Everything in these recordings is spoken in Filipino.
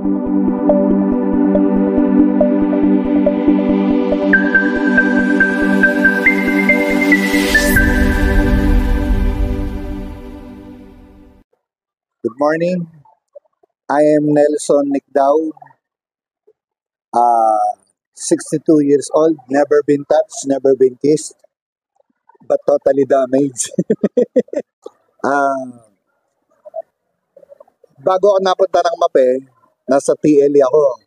Good morning. I am Nelson Nicdao, 62 years old, never been touched, never been kissed, but totally damaged. Ah, Bago ako napunta ng MAPE, nasa TLE ako.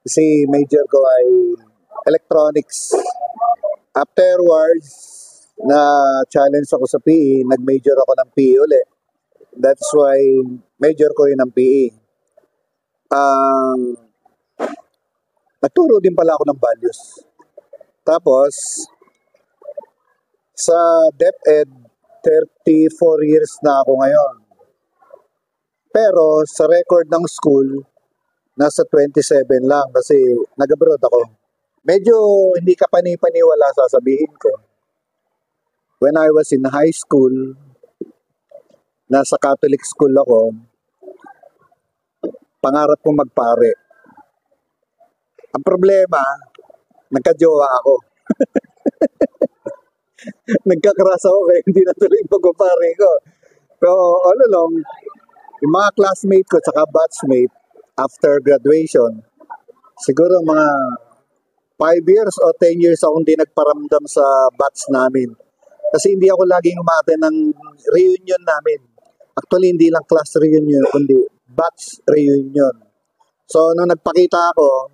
Kasi major ko ay electronics. Afterwards, na challenge ako sa PE, nag-major ako ng PE ulit. That's why major ko yun ng PE. Nagturo din pala ako ng values. Tapos, sa DepEd, 34 years na ako ngayon. Pero sa record ng school, nasa 27 lang kasi nag-abroad ako. Medyo hindi ka panipaniwala sasabihin ko. When I was in high school, nasa Catholic school ako, pangarap ko magpare. Ang problema, nagka-jowa ako. Nagka-crush ako kaya hindi natuloy yung pagpapare ko. Pero all along, yung mga classmate ko tsaka batchmate, after graduation, siguro mga 5 years o 10 years akong hindi nagparamdam sa batch namin. Kasi hindi ako laging umate ng reunion namin. Actually, hindi lang class reunion, kundi batch reunion. So, nung nagpakita ako,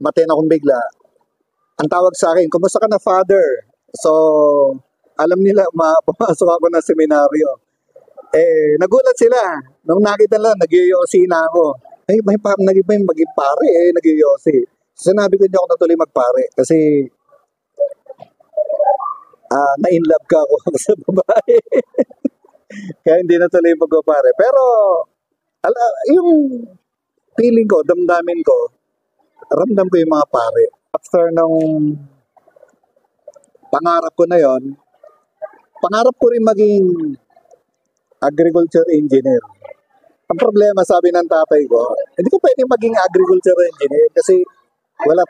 matin akong bigla. Ang tawag sa akin, kumusta ka na, father? So, alam nila, pumasok ako ng seminaryo. Nagulat sila. Nung nakita nila, nag-yosi na ako. May maging pare, nag-yosi. Sinabi ko hindi ako natuloy magpare kasi na-inlove ka ako sa babae. Kaya hindi natuloy magpapare. Pero, yung feeling ko, damdamin ko, ramdam ko yung mga pare. After nung pangarap ko na yon, pangarap ko rin maging agriculture engineer. Ang problema, sabi ng tatay ko, hindi ko pwedeng maging agriculture engineer kasi wala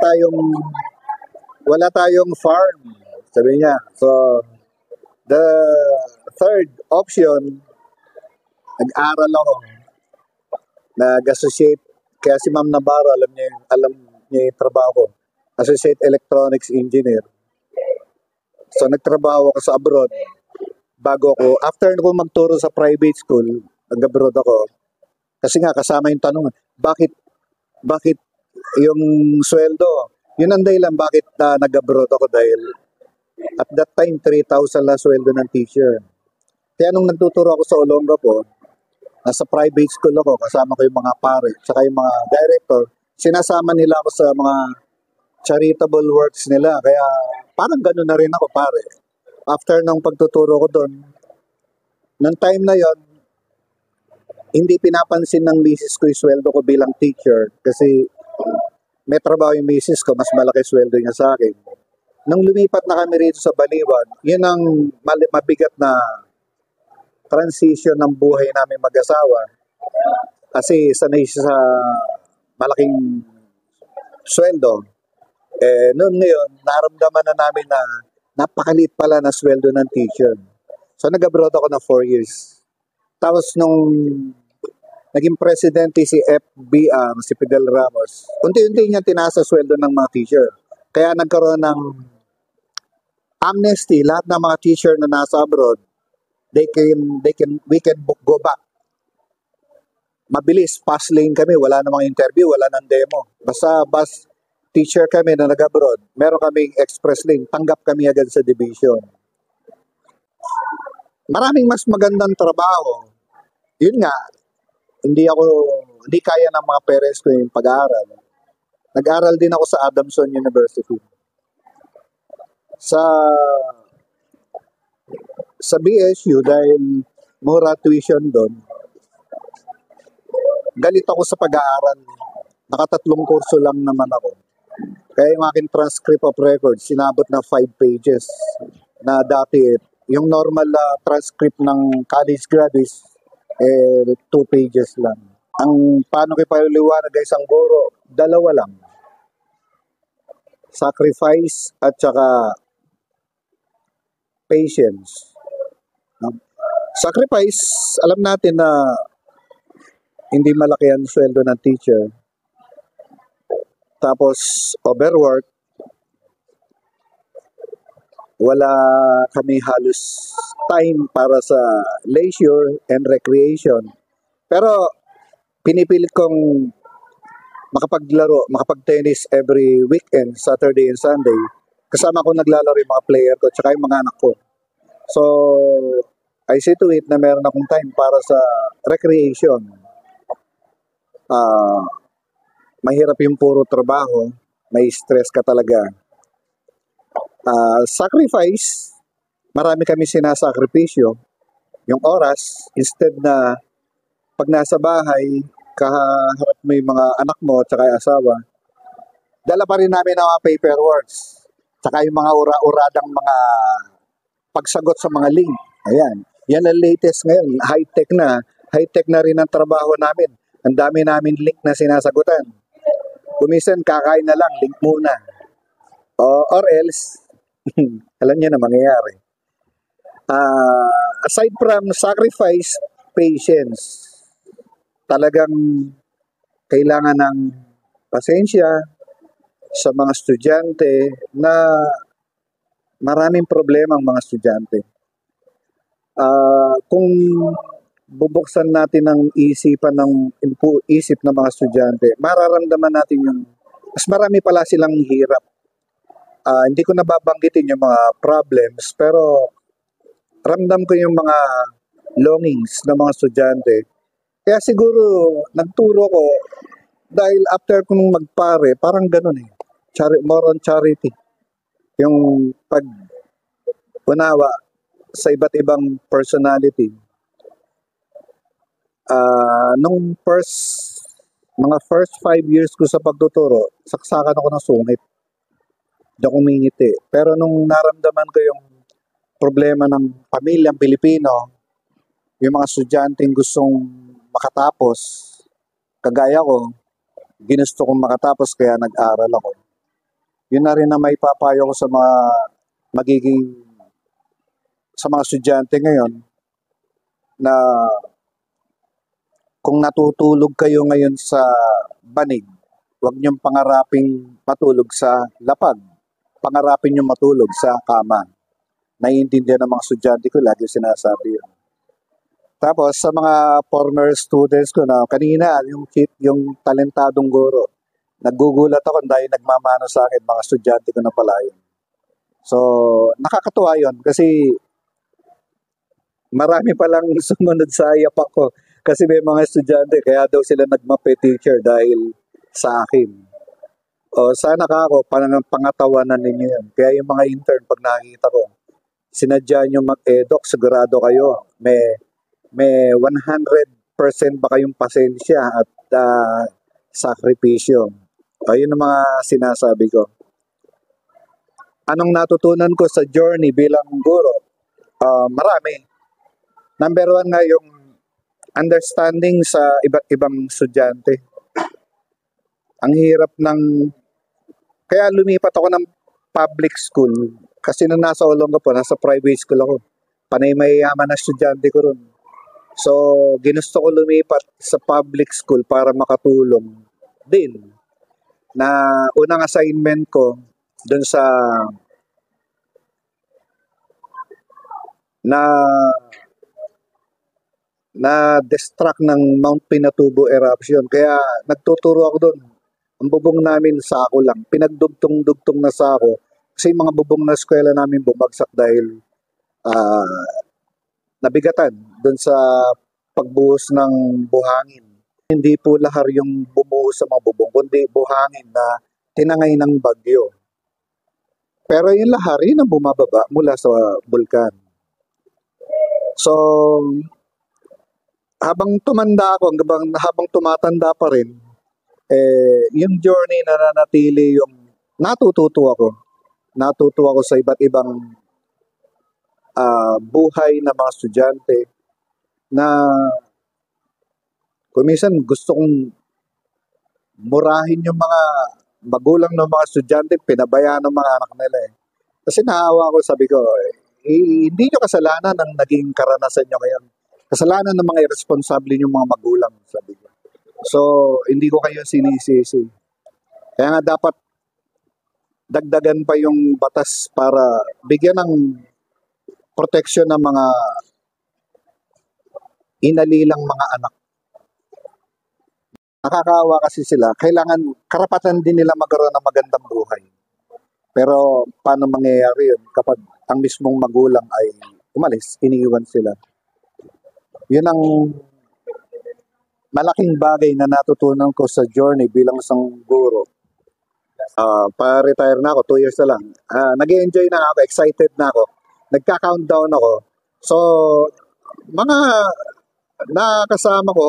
tayong farm, sabi niya. So, the third option, nag-aral ako, nag-associate, kaya si Ma'am Navarro, alam niya yung trabaho ko, associate electronics engineer. So, nagtrabaho ako sa abroad. After ko magturo sa private school, nag-abroad ako. Kasi nga, kasama yung tanong, bakit yung sweldo? Yun ang dahilan bakit nag-abroad ako dahil at that time, 3,000 lang sweldo ng teacher. Kaya nung nagtuturo ako sa Olongapo, nasa private school ako, kasama ko yung mga pare, saka yung mga director, sinasama nila ako sa mga charitable works nila. Kaya parang gano'n na rin ako, pare. After nung pagtuturo ko doon, nung time na yon, hindi pinapansin ng misis ko yung sweldo ko bilang teacher kasi may trabaho yung misis ko, mas malaki sweldo niya sa akin. Nung lumipat na kami rito sa Baliwan, yun ang mabigat na transition ng buhay namin mag-asawa. Kasi sanay siya sa malaking sweldo. Noon ngayon, naramdaman na namin na napakaliit pala na sweldo ng teacher. So nag-abroad ako na 4 years. Tapos nung naging presidente si FBR, si Fidel Ramos, unti-unti niya tinaas ang sweldo ng mga teacher. Kaya nagkaroon ng amnesty, lahat ng mga teacher na nasa abroad, we can go back. Mabilis, pass lane kami, wala namang interview, wala nang demo. Basta teacher kami na nag-abroad, meron kaming express lane, tanggap kami agad sa division. Maraming mas magandang trabaho. Yun nga, hindi kaya ng mga parents ko yung pag-aaral. Nag-aaral din ako sa Adamson University. Sa BSU, dahil mura tuition doon, galit ako sa pag-aaral. Nakatatlong kurso lang naman ako. Kaya yung aking transcript of records, sinabot na 5 pages. Na dati, yung normal transcript ng college grad is 2 pages lang. Ang paano ko ipaliwanag ay isang guro, dalawa lang. Sacrifice at saka patience. No? Sacrifice, alam natin na hindi malaki ang sweldo ng teacher. Tapos overwork, wala kami halos time para sa leisure and recreation. Pero pinipilit kong makapaglaro, makapag-tennis every weekend, Saturday and Sunday. Kasama ko naglalaro yung mga player ko tsaka yung mga anak ko. So, I see to it na meron akong time para sa recreation. Mahirap yung puro trabaho, may stress ka talaga. Sacrifice, marami kami sinasakripisyo. Yung oras, instead na pag nasa bahay, kaharap mo yung mga anak mo at saka yung asawa, dala pa rin namin ang mga paperworks. Tsaka yung mga ura-uradang mga pagsagot sa mga link. Ayan. Yan ang latest ngayon. High-tech na. High-tech na rin ang trabaho namin. Ang dami namin link na sinasagutan. Kumisan, kakain na lang, link muna. Or else, alam niyo na mangyayari. Aside from sacrifice, patience. Talagang kailangan ng pasensya sa mga estudyante na maraming problema ang mga estudyante. Kung bubuksan natin ang isipan ng isip ng mga estudyante, mararamdaman natin yung mas marami pala silang hirap. Hindi ko nababanggitin yung mga problems, pero ramdam ko yung mga longings ng mga estudyante. Kaya siguro nagturo ko dahil after kong magpare, parang ganun eh. More on charity. Yung pag-unawa sa iba't ibang personality. Nung mga first 5 years ko sa pagtuturo, saksakan ako ng sungit. Hindi ako umingiti. Pero nung naramdaman ko yung problema ng pamilyang Pilipino, yung mga estudyanteng gustong makatapos, kagaya ko, ginusto kong makatapos kaya nag-aral ako. Yun na rin na may papayo ko sa sa mga estudyante ngayon na kung natutulog kayo ngayon sa banig, huwag niyong pangaraping matulog sa lapag. Pangarapin niyong matulog sa kama. Naiintindihan ng mga estudyante ko, lagi sinasabi yun. Tapos sa mga former students ko na kanina, yung talentadong guro, nagugulat ako dahil nagmamano sa akin, mga estudyante ko na pala yun. So, nakakatuwa yun kasi marami palang sumunod sa yapak ko. Kasi may mga estudyante, kaya daw sila nagmape teacher dahil sa akin. O sana ka ako, pangatawanan ninyo yan. Kaya yung mga intern, pag nakikita ko, sinadya nyo mag-edok, sigurado kayo, may 100% ba kayong pasensya at sakripisyo. Ayun ang mga sinasabi ko. Anong natutunan ko sa journey bilang guro? Marami. Number 1 nga yung understanding sa iba't ibang estudyante. Ang hirap kaya lumipat ako ng public school. Kasi nung nasa Olongapo, nasa private school ako. Panay mayayaman na estudyante ko ron. So, ginusto ko lumipat sa public school para makatulong din. Na unang assignment ko dun sa na-distract ng Mount Pinatubo eruption. Kaya nagtuturo ako doon. Ang bubong namin sako lang. Pinagdugtong-dugtong na sako. Kasi mga bubong na eskwela namin bumagsak dahil nabigatan doon sa pagbuhos ng buhangin. Hindi po lahar yung bumuhos sa mga bubong, kundi buhangin na tinangay ng bagyo. Pero yung lahar, yun ang bumababa mula sa bulkan. So, habang tumanda ako, habang tumatanda pa rin, yung journey na nanatili yung natututo ako sa iba't ibang buhay ng mga estudyante na Kung minsan gusto kong murahin yung mga magulang ng mga estudyante, pinabayaan ng mga anak nila eh. Kasi naawa ko, sabi ko, hindi nyo kasalanan ang naging karanasan nyo ngayon. Kasalanan ng mga irresponsable yung mga magulang, sabi ko. So, hindi ko kayo sinisisi. Kaya nga dapat dagdagan pa yung batas para bigyan ng proteksyon ng mga inalilang mga anak. Nakakaawa kasi sila. Kailangan, karapatan din nila magkaroon ng magandang buhay. Pero paano mangyayari yun kapag ang mismong magulang ay umalis, iniiwan sila? Yun ang malaking bagay na natutunan ko sa journey bilang isang guro. Pa-retire na ako, 2 years na lang. Nag-enjoy na ako, excited na ako. Nagka-countdown ako. So, mga nakakasama ko,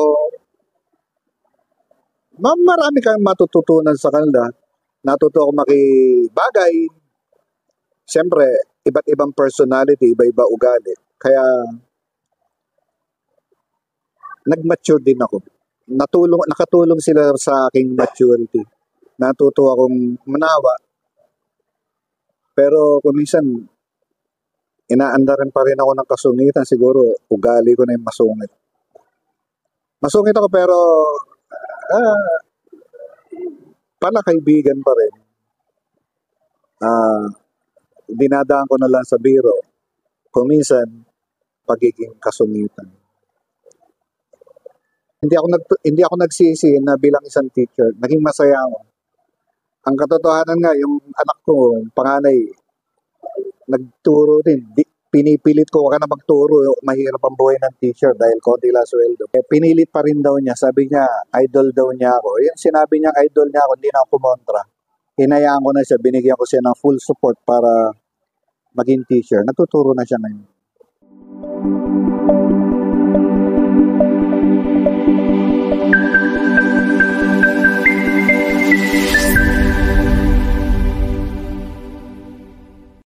marami kang matututunan sa kanila. Natuto ako makibagay. Siyempre, iba't ibang personality, iba-iba ugali. Kaya, nag-mature din ako. Nakatulong sila sa aking maturity. Natuto akong manawa. Pero kung minsan, inaandaran pa rin ako ng kasungitan. Siguro, ugali ko na yung masungit. Masungit ako pero, pala kaibigan pa rin. Dinadaan ko na lang sa biro. Kung minsan, pagiging kasungitan. Hindi ako nagsisi na bilang isang teacher. Naging masaya ako. Ang katotohanan nga, yung anak ko, panganay, nagturo din. Pinipilit ko, wag ka na magturo. Mahirap ang buhay ng teacher dahil konti lang sweldo. Pinilit pa rin daw niya. Sabi niya, idol daw niya ako. Yung sinabi niya, idol niya ako, hindi na ako kumontra. Hinayaan ko na siya, binigyan ko siya ng full support para maging teacher. Nagtuturo na siya ngayon.